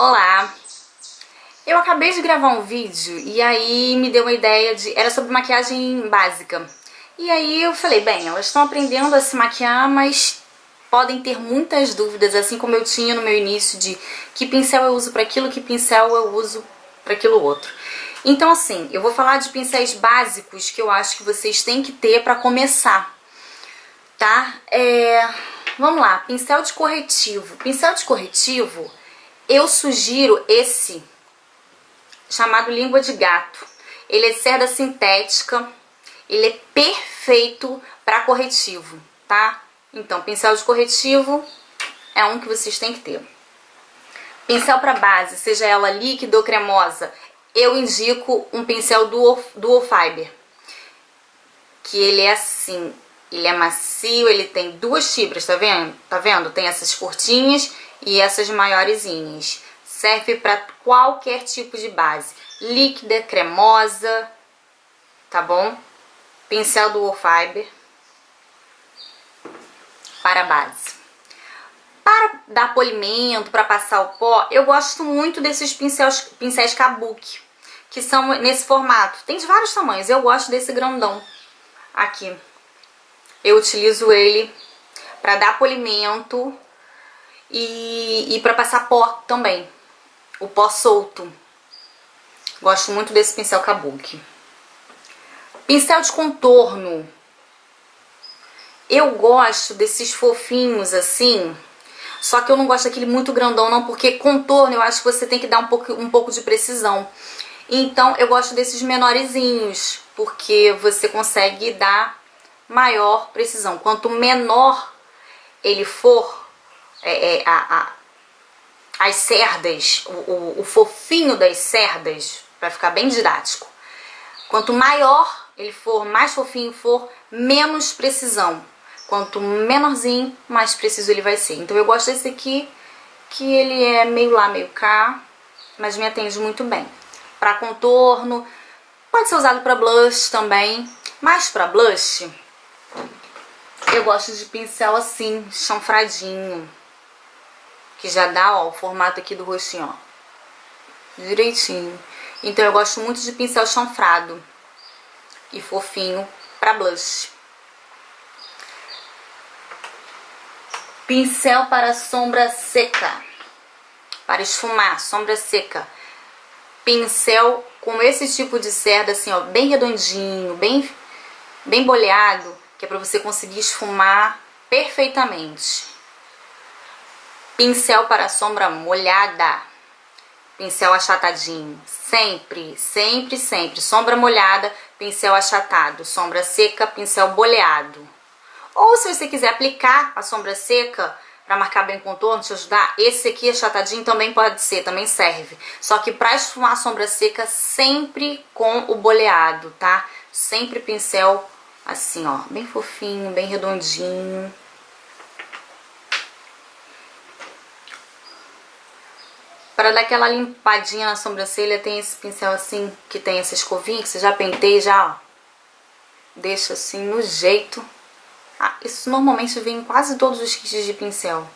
Olá! Eu acabei de gravar um vídeo e aí me deu uma ideia de... Era sobre maquiagem básica. E aí eu falei, bem, elas estão aprendendo a se maquiar, mas podem ter muitas dúvidas, assim como eu tinha no meu início de que pincel eu uso para aquilo, que pincel eu uso para aquilo outro. Então assim, eu vou falar de pincéis básicos que eu acho que vocês têm que ter para começar, tá? Vamos lá, pincel de corretivo. Pincel de corretivo, eu sugiro esse, chamado língua de gato. Ele é cerda sintética, ele é perfeito para corretivo, tá? Então, pincel de corretivo é um que vocês têm que ter. Pincel para base, seja ela líquida ou cremosa, eu indico um pincel Duo Fiber, que ele é assim, ele é macio, ele tem duas fibras, tá vendo? Tá vendo? Tem essas curtinhas e essas maiorzinhas. Serve para qualquer tipo de base, líquida, cremosa, tá bom? Pincel Duo Fiber para base. Para dar polimento, para passar o pó, eu gosto muito desses pincéis Kabuki, que são nesse formato. Tem de vários tamanhos, eu gosto desse grandão aqui. Eu utilizo ele para dar polimento e para passar pó também. O pó solto. Gosto muito desse pincel Kabuki. Pincel de contorno. Eu gosto desses fofinhos assim, só que eu não gosto daquele muito grandão não, porque contorno eu acho que você tem que dar um pouco de precisão. Então eu gosto desses menorzinhos, porque você consegue dar maior precisão. Quanto menor ele for, as cerdas, o fofinho das cerdas, para ficar bem didático. Quanto maior ele for, mais fofinho for, menos precisão. Quanto menorzinho, mais preciso ele vai ser. Então eu gosto desse aqui, que ele é meio lá, meio cá, mas me atende muito bem. Para contorno, pode ser usado para blush também, mas para blush eu gosto de pincel assim, chanfradinho, que já dá, ó, o formato aqui do rostinho, ó, direitinho. Então eu gosto muito de pincel chanfrado e fofinho para blush. Pincel para sombra seca, para esfumar, sombra seca. Pincel com esse tipo de cerda assim, ó, bem redondinho, bem boleado, que é para você conseguir esfumar perfeitamente. Pincel para sombra molhada, pincel achatadinho, sempre, sempre, sempre. Sombra molhada, pincel achatado. Sombra seca, pincel boleado. Ou se você quiser aplicar a sombra seca para marcar bem o contorno, te ajudar, esse aqui achatadinho também pode ser, também serve. Só que para esfumar a sombra seca, sempre com o boleado, tá? Sempre pincel assim, ó, bem fofinho, bem redondinho. Para dar aquela limpadinha na sobrancelha, tem esse pincel assim, que tem essa escovinha, que você já penteia, já, ó, deixa assim no jeito. Isso normalmente vem em quase todos os kits de pincel,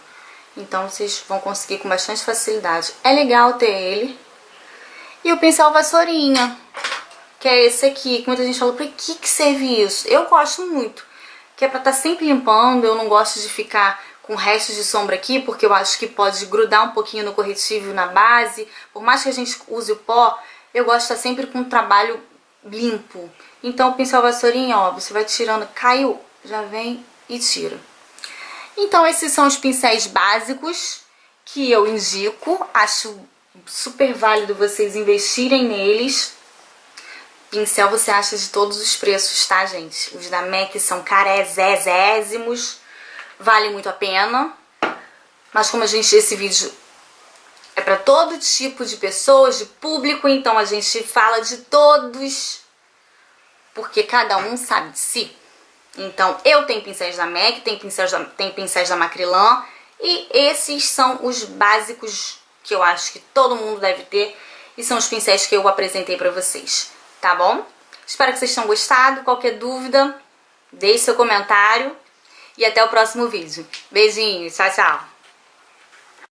então vocês vão conseguir com bastante facilidade. É legal ter ele. E o pincel vassourinha, que é esse aqui, que muita gente falou, pra que serve isso? Eu gosto muito, que é pra estar sempre limpando. Eu não gosto de ficar com restos de sombra aqui, porque eu acho que pode grudar um pouquinho no corretivo, na base. Por mais que a gente use o pó, eu gosto de estar sempre com um trabalho limpo. Então o pincel vassourinha, ó, você vai tirando, caiu, já vem e tira. Então esses são os pincéis básicos que eu indico. Acho super válido vocês investirem neles. Pincel você acha de todos os preços, tá, gente? Os da MAC são carézésimos, vale muito a pena. Mas como esse vídeo é para todo tipo de pessoas, de público, então a gente fala de todos, porque cada um sabe de si. Então eu tenho pincéis da MAC, tem pincéis da Macrylan, e esses são os básicos que eu acho que todo mundo deve ter, e são os pincéis que eu apresentei para vocês. Tá bom? Espero que vocês tenham gostado. Qualquer dúvida, deixe seu comentário. E até o próximo vídeo. Beijinhos, tchau, tchau.